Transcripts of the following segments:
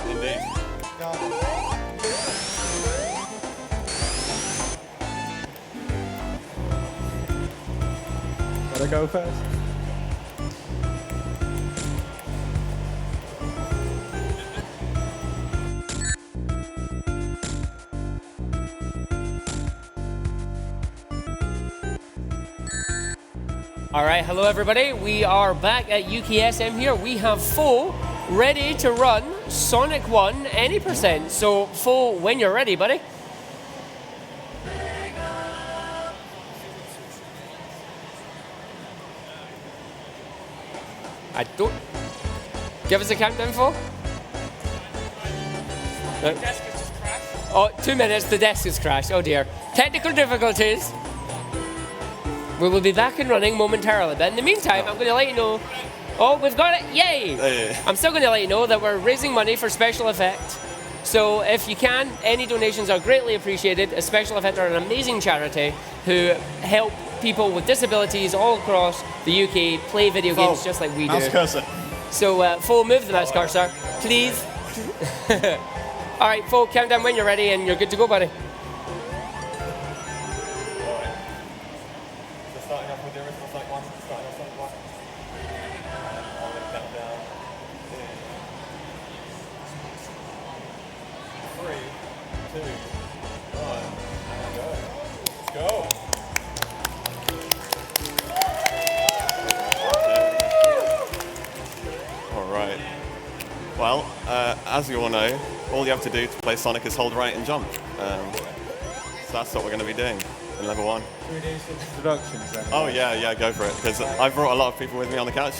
Indeed. Gotta go first. All right, hello everybody. We are back at UKSM here. We have Fo ready to run Sonic 1 any %. So Fo, when you're ready, buddy. I don't... Give us a countdown, Fo. The desk has just crashed. Oh, 2 minutes, the desk has crashed. Oh dear. Technical difficulties. We will be back and running momentarily, but in the meantime, I'm going to let you know... Oh, we've got it! Yay! Hey. I'm still going to let you know that we're raising money for Special Effect. So if you can, any donations are greatly appreciated. Special Effect are an amazing charity who help people with disabilities all across the UK play video games just like we do. Mouse cursor. So, Fo, move the mouse cursor, please. All right, Fo, count down when you're ready and you're good to go, buddy. Starting off with the original Sonic 1. Starting off Sonic 1. I'm going to count down. 3, 2, 1, and go. Let's go. All right. Well, as you all know, all you have to do to play Sonic is hold right and jump. So that's what we're going to be doing in level 1. Should we do some introductions then? Oh yeah, go for it. Because I brought a lot of people with me on the couch.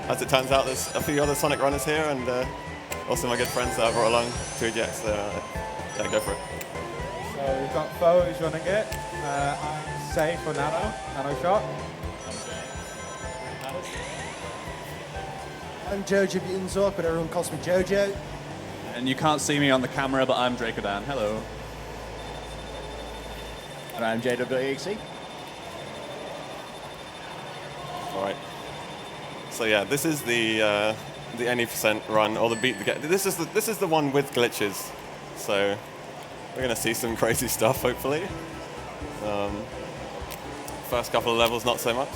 As it turns out, there's a few other Sonic runners here, and also my good friends that I brought along to EGX. So yeah, go for it. So we've got Fo who's running it. I'm safe for Nano Shot. I'm Jojo Butonzork, but everyone calls me Jojo. And you can't see me on the camera, but I'm Dracodan. Hello. And I'm JWEXC. All right. So yeah, this is the any % run or the beat the game. This is the one with glitches. So we're gonna see some crazy stuff hopefully. First couple of levels, not so much.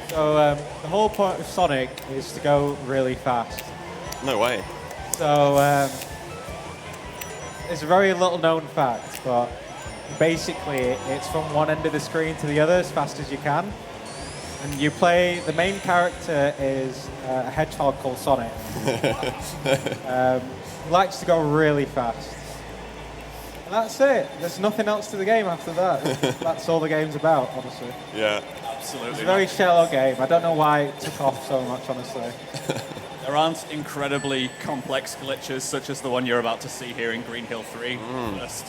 So the whole point of Sonic is to go really fast. No way. So it's a very little known fact, but basically it's from one end of the screen to the other as fast as you can. And you play, the main character is a hedgehog called Sonic. He likes to go really fast. And that's it. There's nothing else to the game after that. That's all the game's about, honestly. Yeah. Absolutely. It's a very shallow game. I don't know why it took off so much, honestly. There aren't incredibly complex glitches such as the one you're about to see here in Green Hill 3. First.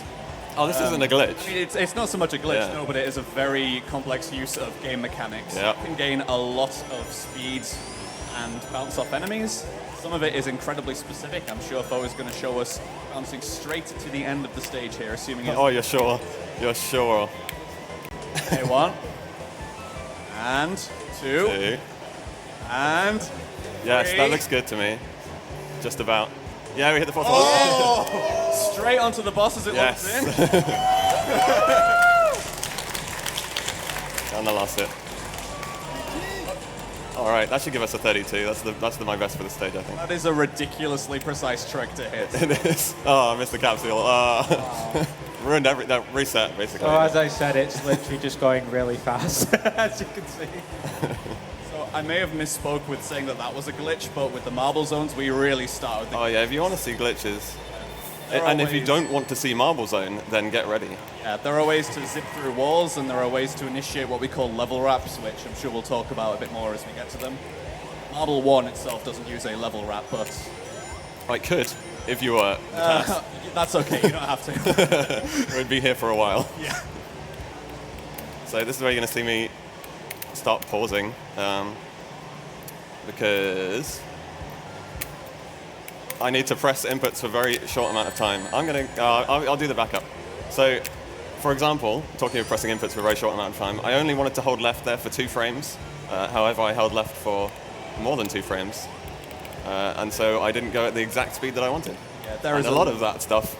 Oh, this isn't a glitch. I mean, it's not so much a glitch, Yeah. no, but it is a very complex use of game mechanics. Yeah. You can gain a lot of speed and bounce off enemies. Some of it is incredibly specific. I'm sure Fo is going to show us bouncing straight to the end of the stage here, assuming it's... Oh, you're sure? You're sure? Okay, 1. And 2. 2. And... Yes, 3. that looks good to me. Just about. Yeah, we hit the fourth one. Straight onto the boss as it Yes. looks in. And I lost it. All right, that should give us a 32. That's my best for the stage, I think. That is a ridiculously precise trick to hit. It is. Oh, I missed the capsule. Ruined that reset, basically. So as I said, it's literally just going really fast, as you can see. So I may have misspoke with saying that was a glitch, but with the marble zones, we really start with the... Oh yeah, if you want to see glitches, There are and if you ways- don't want to see Marble Zone, then get ready. Yeah, there are ways to zip through walls, and there are ways to initiate what we call level wraps, which I'm sure we'll talk about a bit more as we get to them. Marble 1 itself doesn't use a level wrap, but... I could, if you were. That's okay, you don't have to. We'd be here for a while. Yeah. So this is where you're going to see me start pausing, because I need to press inputs for a very short amount of time. I'll do the backup. So for example, talking of pressing inputs for a very short amount of time, I only wanted to hold left there for 2 frames. However, I held left for more than 2 frames. And so I didn't go at the exact speed that I wanted. Yeah, there and is a lot of that stuff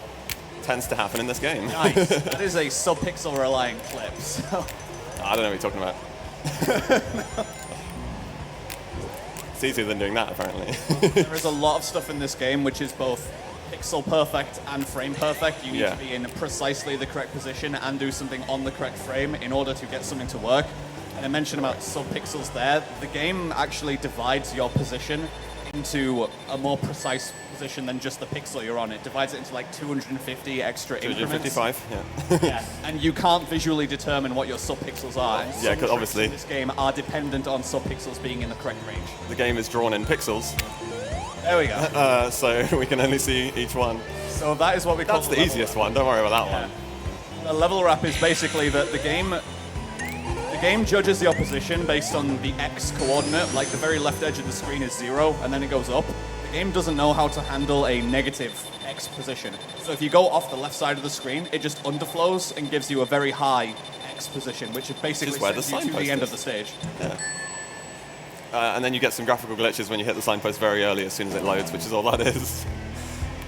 tends to happen in this game. Nice. That is a sub-pixel reliant clip. So. I don't know what you're talking about. It's easier than doing that, apparently. There is a lot of stuff in this game which is both pixel perfect and frame perfect. You need to be in precisely the correct position and do something on the correct frame in order to get something to work. And I mentioned about sub-pixels there. The game actually divides your position into a more precise position than just the pixel you're on. It divides it into like 250 extra increments. 255, yeah. Yeah, and you can't visually determine what your sub-pixels are. And Yeah, because obviously in this game are dependent on sub-pixels being in the correct range. the game is drawn in pixels, There we go. so we can only see each one. So that is what we call That's the easiest one. Don't worry about that one. The level wrap is basically that the game judges your position based on the X coordinate, like the very left edge of the screen is 0, and then it goes up. The game doesn't know how to handle a negative X position. So if you go off the left side of the screen, it just underflows and gives you a very high X position, which basically where the sends you to the signpost end is. of the stage. And then you get some graphical glitches when you hit the signpost very early as soon as it loads, which is all that is.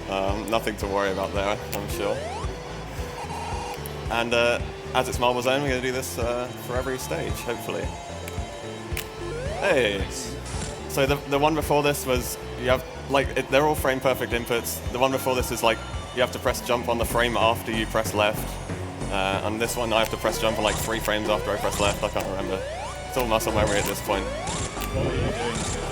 Nothing to worry about there, I'm sure. And as it's Marble Zone, we're going to do this for every stage, hopefully. Hey! So the one before this was, you have, like, they're all frame perfect inputs. The one before this is like, you have to press jump on the frame after you press left. And this one, I have to press jump on like 3 frames after I press left. I can't remember. It's all muscle memory at this point.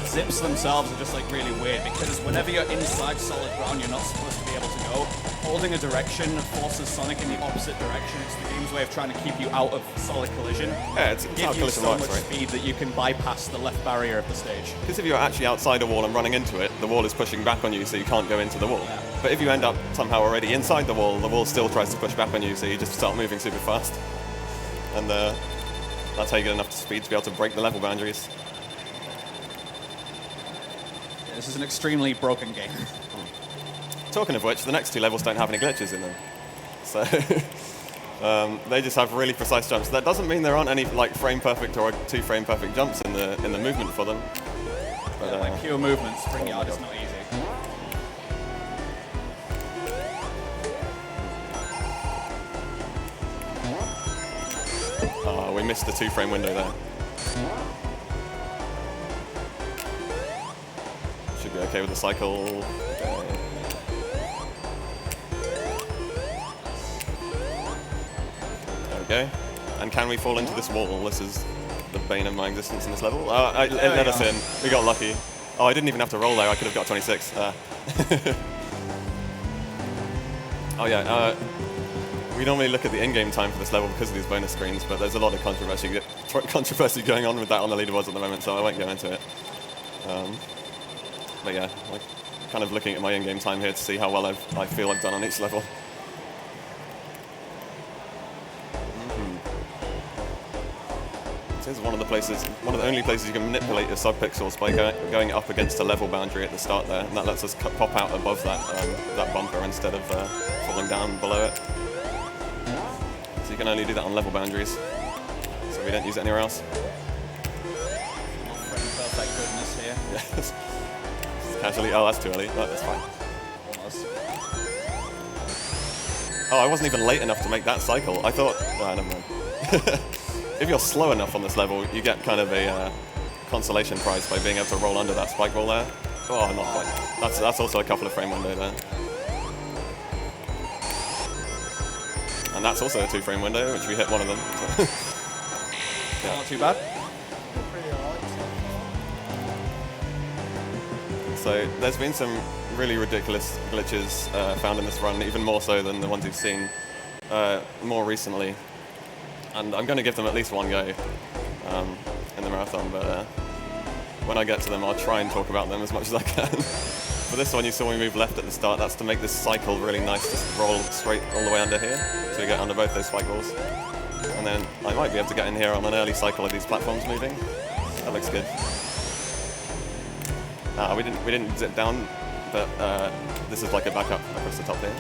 Zips themselves are just like really weird because whenever you're inside solid ground, you're not supposed to be able to go. Holding a direction forces Sonic in the opposite direction. It's the game's way of trying to keep you out of solid collision. Yeah, it's how Give you collision so works, much right? speed that you can bypass the left barrier of the stage. Because if you're actually outside a wall and running into it, the wall is pushing back on you, so you can't go into the wall. Yeah. But if you end up somehow already inside the wall still tries to push back on you, so you just start moving super fast. And that's how you get enough speed to be able to break the level boundaries. This is an extremely broken game. Talking of which, the next 2 levels don't have any glitches in them. So they just have really precise jumps. That doesn't mean there aren't any like frame perfect or 2 frame perfect jumps in the movement for them. But, Like pure movement, spring yard is not easy. we missed the 2 frame window there. Should be okay with the cycle. There we go. And can we fall into this wall? This is the bane of my existence in this level. It let us in. We got lucky. Oh, I didn't even have to roll there. I could have got 26. Oh yeah. We normally look at the in-game time for this level because of these bonus screens, but there's a lot of controversy going on with that on the leaderboards at the moment, so I won't go into it. But yeah, like, kind of looking at my in-game time here to see how well I feel I've done on each level. This is one of the only places you can manipulate your sub-pixels by going up against a level boundary at the start there, and that lets us pop out above that bumper instead of falling down below it. So you can only do that on level boundaries, so we don't use it anywhere else. Perfect goodness here. Yes. Casually. Oh, that's too early. Oh, that's fine. Oh, I wasn't even late enough to make that cycle. I thought. Oh, never mind. If you're slow enough on this level, you get kind of a consolation prize by being able to roll under that spike wall there. Oh, not quite. That's also a couple of frame window there. And that's also a 2 frame window, which we hit one of them. Yeah. Not too bad. So there's been some really ridiculous glitches found in this run, even more so than the ones you've seen more recently. And I'm going to give them at least one go in the marathon, but when I get to them, I'll try and talk about them as much as I can. For this one, you saw me move left at the start. That's to make this cycle really nice, just roll straight all the way under here, so we get under both those spike walls. And then I might be able to get in here on an early cycle of these platforms moving. That looks good. We didn't zip down, but this is like a backup across the top here.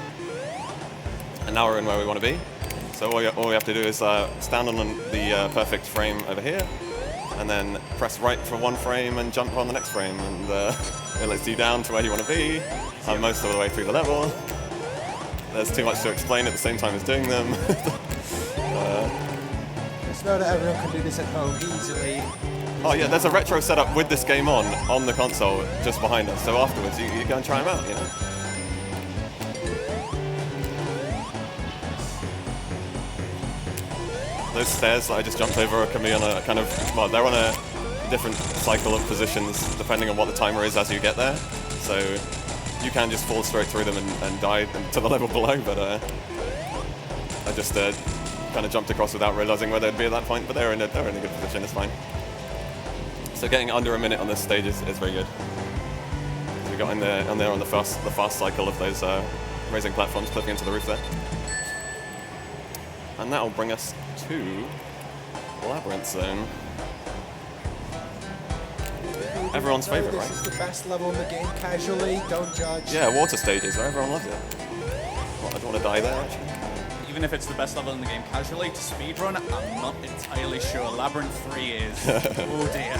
And now we're in where we want to be. So all we have to do is stand on the perfect frame over here, and then press right for one frame and jump on the next frame, and it lets you down to where you want to be, most of the way through the level. There's too much to explain at the same time as doing them. Just know that everyone can do this at home easily. Oh yeah, there's a retro setup with this game on the console just behind us. So afterwards, you go and try them out, you know. Those stairs that I just jumped over can be on a kind of, well, they're on a different cycle of positions depending on what the timer is as you get there. So you can just fall straight through them and die to the level below, but I just kind of jumped across without realizing where they'd be at that point, but they're in a good position, it's fine. So getting under a minute on this stage is very good. So we got in there on the fast cycle of those raising platforms clipping into the roof there. And that'll bring us to Labyrinth Zone. Everyone's favourite, right? This is the best level in the game, casually, don't judge. Yeah, water stages, where everyone loves it. Well, I don't want to die there, actually. Even if it's the best level in the game casually, to speedrun, I'm not entirely sure. Labyrinth 3 is, oh dear.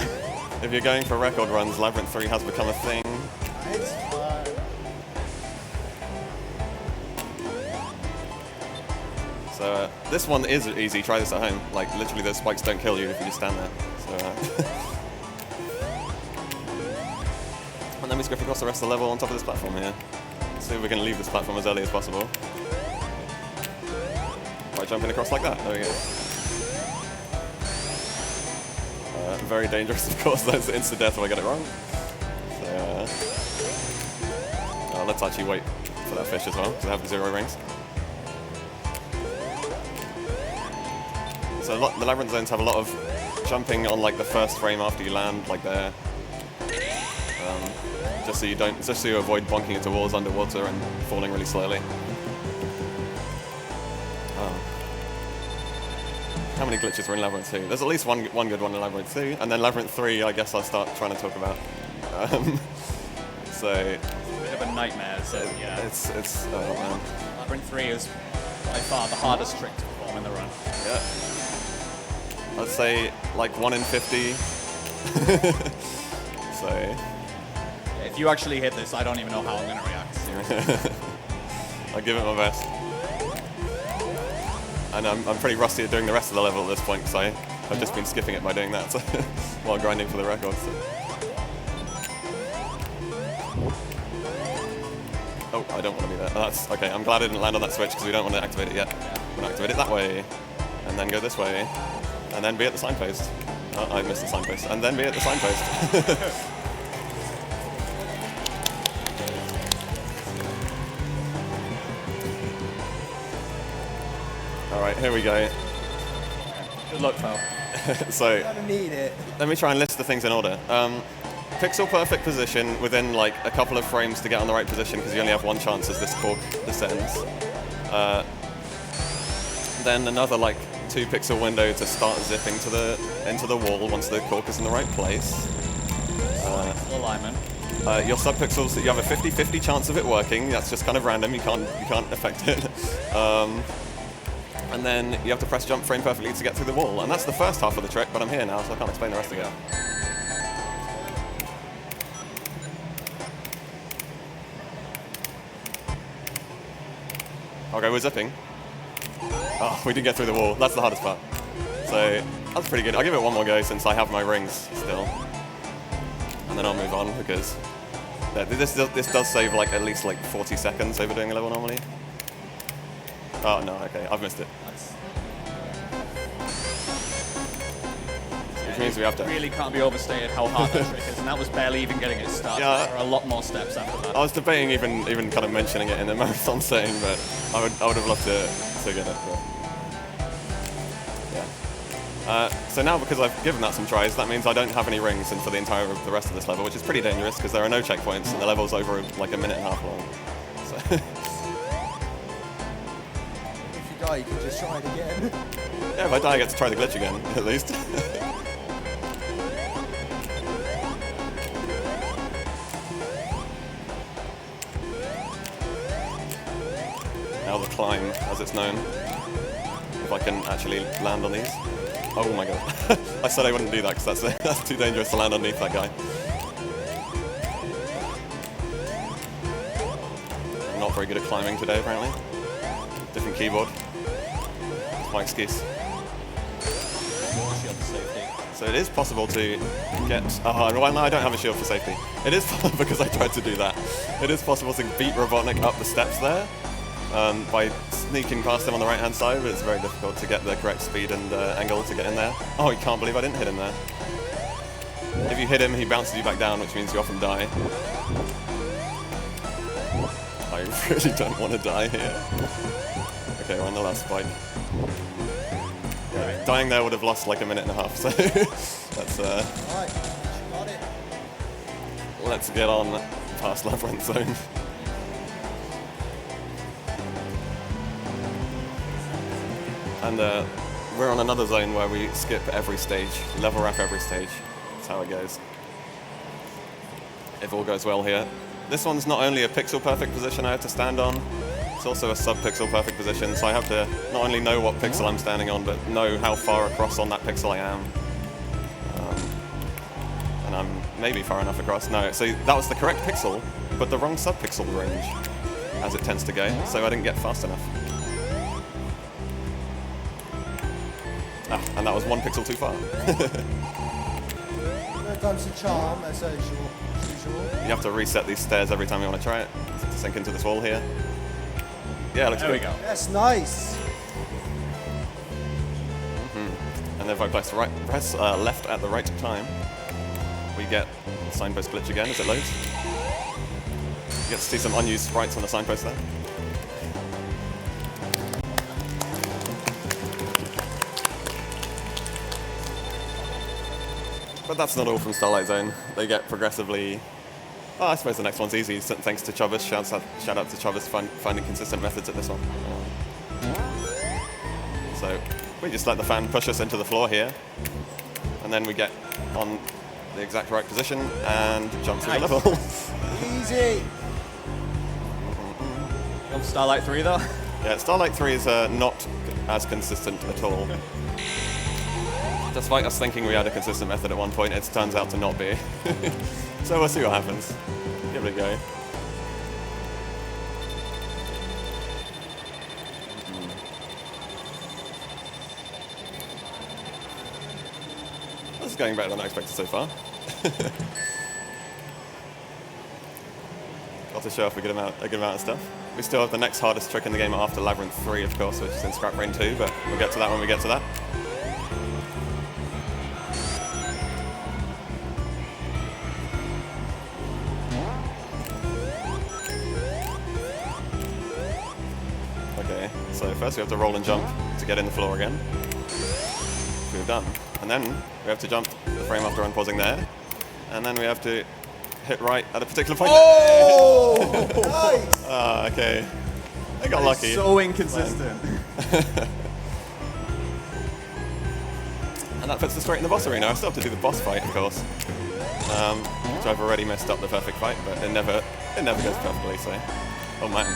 If you're going for record runs, Labyrinth 3 has become a thing. It's fun. So this one is easy, try this at home. Like, literally those spikes don't kill you if you just stand there. So, and then we skip across the rest of the level on top of this platform here. See if we can leave this platform as early as possible. By jumping across like that, there we go. Very dangerous, of course, there's instant death if I get it wrong. So, let's actually wait for that fish as well, because I have 0 rings. So the Labyrinth zones have a lot of jumping on like the first frame after you land, like there. Just so you avoid bonking into walls underwater and falling really slowly. How many glitches were in Labyrinth 2? There's at least one good one in Labyrinth 2, and then Labyrinth 3 I guess I'll start trying to talk about. So It's a bit of a nightmare, so yeah. it's oh man. Labyrinth 3 is by far the hardest trick to perform in the run. Yeah. I'd say like 1 in 50. So If you actually hit this, I don't even know how I'm going to react, seriously. I'll give it my best. And I'm pretty rusty at doing the rest of the level at this point, because I've just been skipping it by doing that so while grinding for the record. So. Oh, I don't want to be there. Oh, that's okay. I'm glad I didn't land on that switch because we don't want to activate it yet. We're going to activate it that way, and then go this way, and then be at the signpost. Oh, I missed the signpost. And then be at the signpost. All right, here we go. Good luck, pal. So I don't need it. let me try and list the things in order. Pixel perfect position within like a couple of frames to get on the right position because you only have one chance as this cork descends. Then another like 2 pixel window to start zipping into the wall once the cork is in the right place. Alignment. Your subpixels, you have a 50-50 chance of it working. That's just kind of random. You can't affect it. And then you have to press jump frame perfectly to get through the wall. And that's the first half of the trick, but I'm here now, so I can't explain the rest again. Okay, we're zipping. Oh, we didn't get through the wall. That's the hardest part. So that's pretty good. I'll give it one more go since I have my rings still. And then I'll move on because this does save like at least like 40 seconds over doing a level normally. Oh no, okay, I've missed it. Which means we have to... Really can't be overstated how hard that trick is, and that was barely even getting it started. Yeah. There are a lot more steps after that. I was debating even kind of mentioning it in the marathon saying, but I would have loved to get it. But yeah. So now because I've given that some tries, that means I don't have any rings for the rest of this level, which is pretty dangerous because there are no checkpoints and the level's over like a minute and a half long. So If you die, you can just try it again. yeah, if I die, I get to try the glitch again at least. Now the climb, as it's known. if I can actually land on these. Oh my god. I said I wouldn't do that because that's too dangerous to land underneath that guy. I'm not very good at climbing today, apparently. Different keyboard. That's my excuse. So it is possible to get... well, no, I don't have a shield for safety. It is because I tried to do that. It is possible to beat Robotnik up the steps there by sneaking past him on the right-hand side, but it's very difficult to get the correct speed and angle to get in there. Oh, I can't believe I didn't hit him there. If you hit him, he bounces you back down, which means you often die. I really don't want to die here. Okay, we're on the last spike. Yeah, dying there would have lost like a minute and a half, so let's Right, got it. let's get on past Labyrinth Zone. And we're on another zone where we skip every stage, level wrap every stage. That's how it goes. If all goes well here. This one's not only a pixel perfect position I have to stand on, it's also a sub-pixel perfect position, so I have to not only know what pixel I'm standing on, but know how far across on that pixel I am. And I'm maybe far enough across. No, so that was the correct pixel, but the wrong sub-pixel range, as it tends to go, so I didn't get fast enough. And that was one pixel too far. There comes the charm, as usual. You have to reset these stairs every time you want to try it, to sink into this wall here. Yeah, looks There we good. go. That's nice. And if I press left at the right time, we get the signpost glitch again as it loads. You get to see some unused sprites on the signpost there. But that's not all from Starlight Zone. They get progressively... Oh, I suppose the next one's easy, thanks to Chubbas. Shout out to Chubbas for finding consistent methods at this one. So we just let the fan push us into the floor here, and then we get on the exact right position and jump through the level. Easy. On Starlight 3 though? Yeah, Starlight 3 is not as consistent at all. Despite us thinking we had a consistent method at one point, it turns out to not be. So we'll see what happens. Give it a go. This is going better than I expected so far. Got to show off a good amount of stuff. We still have the next hardest trick in the game after Labyrinth 3, of course, which is in Scrap Brain 2, but we'll get to that when we get to that. Okay, so first we have to roll and jump to get in the floor again, which we've done. And then we have to jump the frame after unpausing there, and then we have to hit right at a particular point. Oh, nice. Ah, okay. I got lucky. So inconsistent. And that puts us straight in the boss arena. I still have to do the boss fight, of course, which I've already messed up the perfect fight, but it never goes perfectly. So, oh man.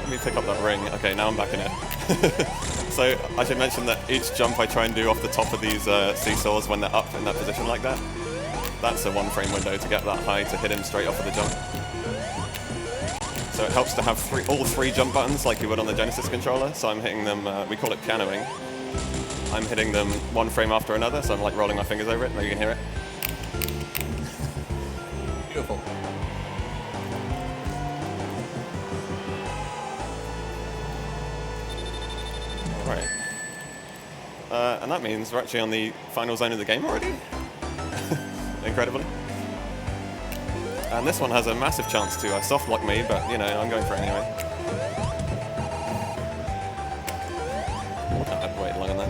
Let me pick up that ring. Okay, now I'm back in it. So I should mention that each jump I try and do off the top of these seesaws when they're up in that position like that, that's a 1 frame window to get that high to hit him straight off of the jump. So it helps to have all three jump buttons like you would on the Genesis controller. So I'm hitting them, we call it pianoing. I'm hitting them 1 frame after another, so I'm like rolling my fingers over it. Maybe you can hear it. Beautiful. Right. And that means we're actually on the final zone of the game already. Incredibly. And this one has a massive chance to soft lock me, but you know, I'm going for it anyway. I've waited long enough.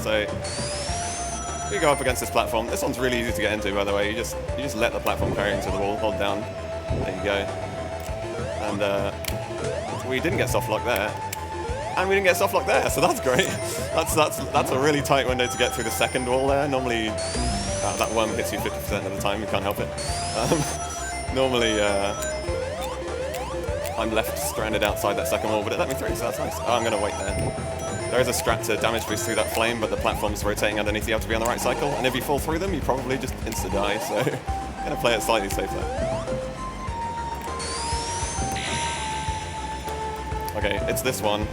So we go up against this platform. This one's really easy to get into, by the way. You just let the platform carry into the wall, hold down. There you go. And we didn't get soft lock there. And we didn't get soft lock there, so that's great. That's a really tight window to get through the second wall there. Normally, that worm hits you 50% of the time. You can't help it. Normally, I'm left stranded outside that second wall, but it let me through, so that's nice. Oh, I'm going to wait there. There is a strat to damage boost through that flame, but the platform's rotating underneath. You have to be on the right cycle, and if you fall through them, you probably just insta-die, so I'm going to play it slightly safer. Okay, it's this one.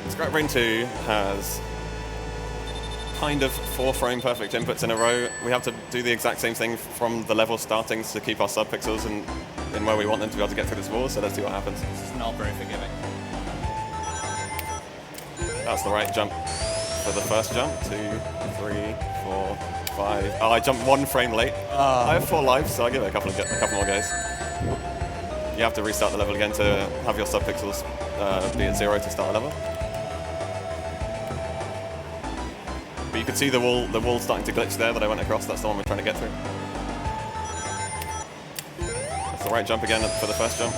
Scrap Brain 2 has kind of 4 frame perfect inputs in a row. We have to do the exact same thing from the level starting to keep our subpixels in where we want them to be able to get through this wall, so let's see what happens. This is not very forgiving. That's the right jump for the first jump. 2, 3, 4, 5. Oh, I jumped 1 frame late. I have 4 lives, so I'll give it a couple more goes. You have to restart the level again to have your subpixels be at 0 to start a level. But you can see the wall starting to glitch there that I went across. That's the one we're trying to get through. That's the right jump again for the first jump.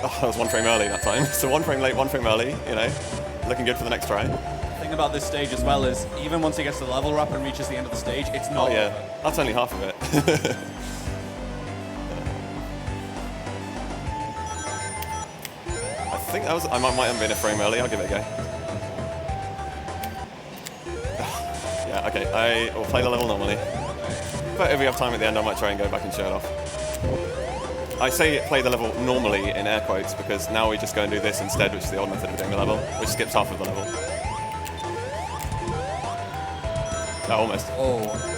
Oh, I was 1 frame early that time. So 1 frame late, 1 frame early, you know, looking good for the next try. The thing about this stage as well is, even once he gets to the level wrap and reaches the end of the stage, it's not Oh yeah, over. that's only half of it. I think that was, I might have been a frame early. I'll give it a go. Yeah, okay, I will play the level normally. But if we have time at the end, I might try and go back and show it off. I say play the level normally in air quotes because now we just go and do this instead, which is the old method of doing the level, which skips half of the level. Oh, almost. Oh.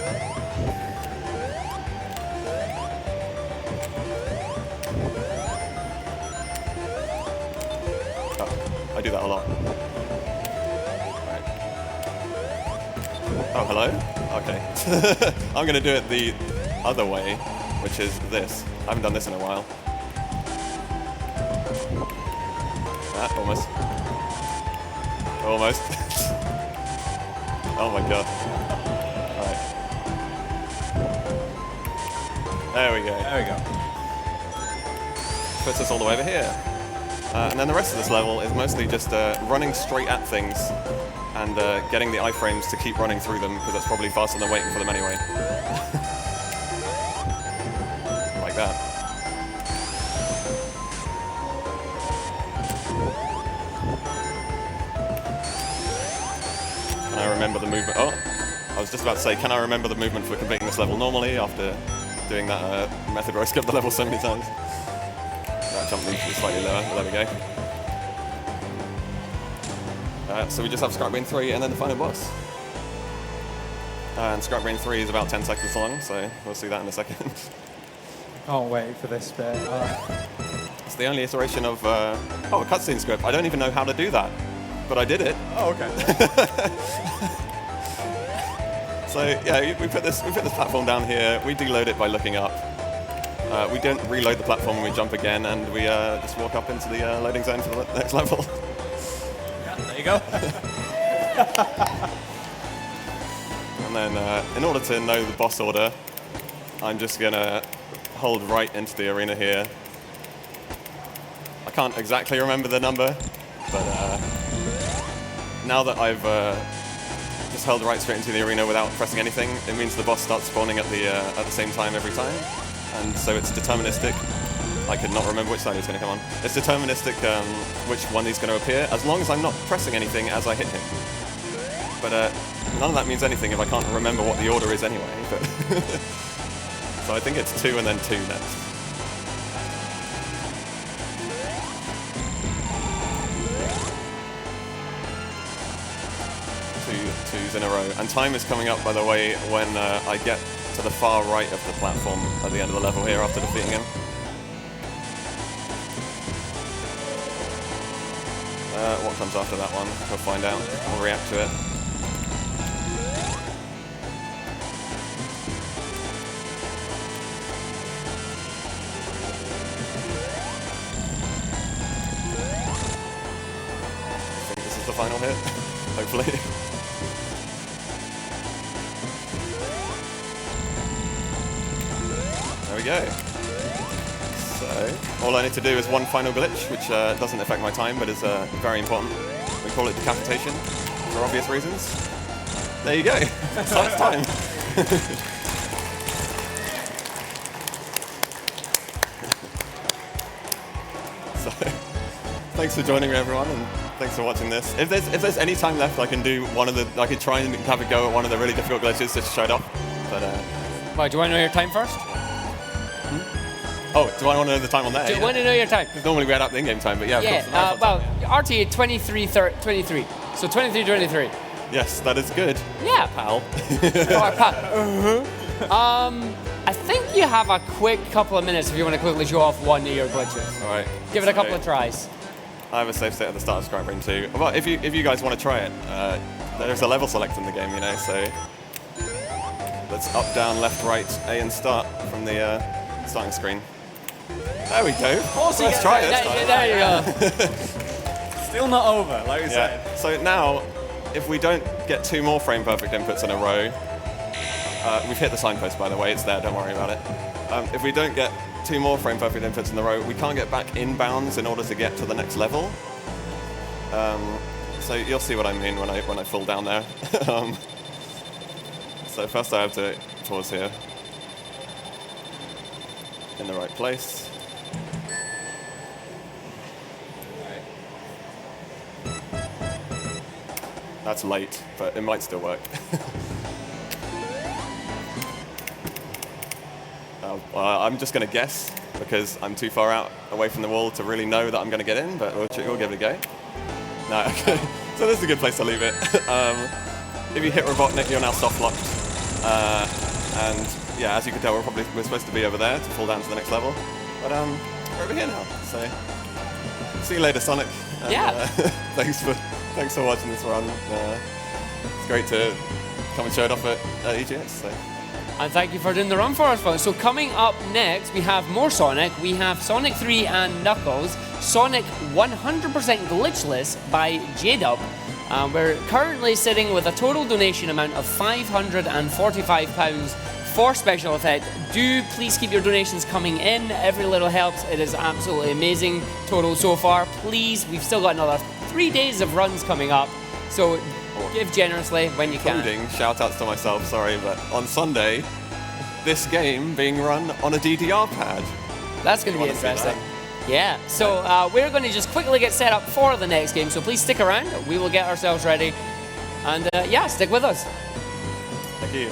I do that a lot. Right. Oh, hello? Okay. I'm going to do it the other way, which is this. I haven't done this in a while. Almost. Almost. Oh my god. Alright. There we go. There we go. Puts us all the way over here. And then the rest of this level is mostly just running straight at things and getting the iframes to keep running through them, because that's probably faster than waiting for them anyway. Like that. Can I remember the movement? Oh, I was just about to say, can I remember the movement for completing this level normally after doing that method where I skipped the level so many times? That jump needs to be slightly lower, but there we go. So we just have Scrap Brain 3 and then the final boss. And Scrap Brain 3 is about 10 seconds long, so we'll see that in a second. Can't wait for this bit. It's the only iteration of a cutscene script. I don't even know how to do that, but I did it. Oh, okay. So yeah, we put this platform down here. We deload it by looking up. We don't reload the platform when we jump again, and we just walk up into the loading zone for the next level. Yeah, there you go. And then, in order to know the boss order, I'm just gonna hold right into the arena here. I can't exactly remember the number, but now that I've just held right straight into the arena without pressing anything, it means the boss starts spawning at the same time every time. And so it's deterministic. I could not remember which side he's going to come on. It's deterministic which one he's going to appear, as long as I'm not pressing anything as I hit him. But none of that means anything if I can't remember what the order is anyway. But so I think it's 2 and then 2 next. 2 twos in a row. And time is coming up, by the way, when I get to the far right of the platform at the end of the level here after defeating him. What comes after that one? We'll find out. We'll react to it. I think this is the final hit, hopefully. There we go. So, all I need to do is one final glitch, which doesn't affect my time, but is very important. We call it decapitation, for obvious reasons. There you go. So it's time. Thanks for joining me, everyone, and thanks for watching this. If there's any time left, I can do I could try and have a go at one of the really difficult glitches just to show it off. But Well, do you want to know your time first? oh, do I want to know the time on that? Do you want to know your time? Normally we add up the in-game time, but yeah, of course. Yeah, well, RTA 23. So 23:23. Yes, that is good. Yeah. Pal. Or pal. I think you have a quick couple of minutes if you want to quickly show off one of your glitches. All right. Give it a couple of tries. I have a save state at the start of Scrap Room too. Well, if you guys want to try it, there's a level select in the game, you know, so let's up, down, left, right, A and start from the starting screen. There we go. Let's try it. There you go. Still not over, like you said. Yeah. So now, if we don't get 2 more frame perfect inputs in a row, we've hit the signpost, by the way, it's there, don't worry about it. If we don't get 2 more frame perfect inputs in a row, we can't get back inbounds in order to get to the next level. So you'll see what I mean when I fall down there. So first I have to pause here. In the right place. That's late, but it might still work. I'm just going to guess because I'm too far out away from the wall to really know that I'm going to get in, but we'll give it a go. No, okay. So this is a good place to leave it. If you hit Robotnik, you're now soft locked. And yeah, as you can tell, we're supposed to be over there to fall down to the next level. But we're over here now. So see you later, Sonic. And, Yeah. Thanks for watching this run. It's great to come and show it off at EGX. So. And thank you for doing the run for us, folks. So coming up next, we have more Sonic. We have Sonic 3 and Knuckles. Sonic 100% Glitchless by J-Dub. We're currently sitting with a total donation amount of £545 for special effect. Do please keep your donations coming in. Every little helps. It is absolutely amazing total so far. Please, we've still got another 3 days of runs coming up. So give generously when you can. Shout outs to myself, sorry, but on Sunday, this game being run on a DDR pad. That's going to be interesting. Yeah, so we're going to just quickly get set up for the next game, so please stick around. We will get ourselves ready. And yeah, stick with us. Thank you.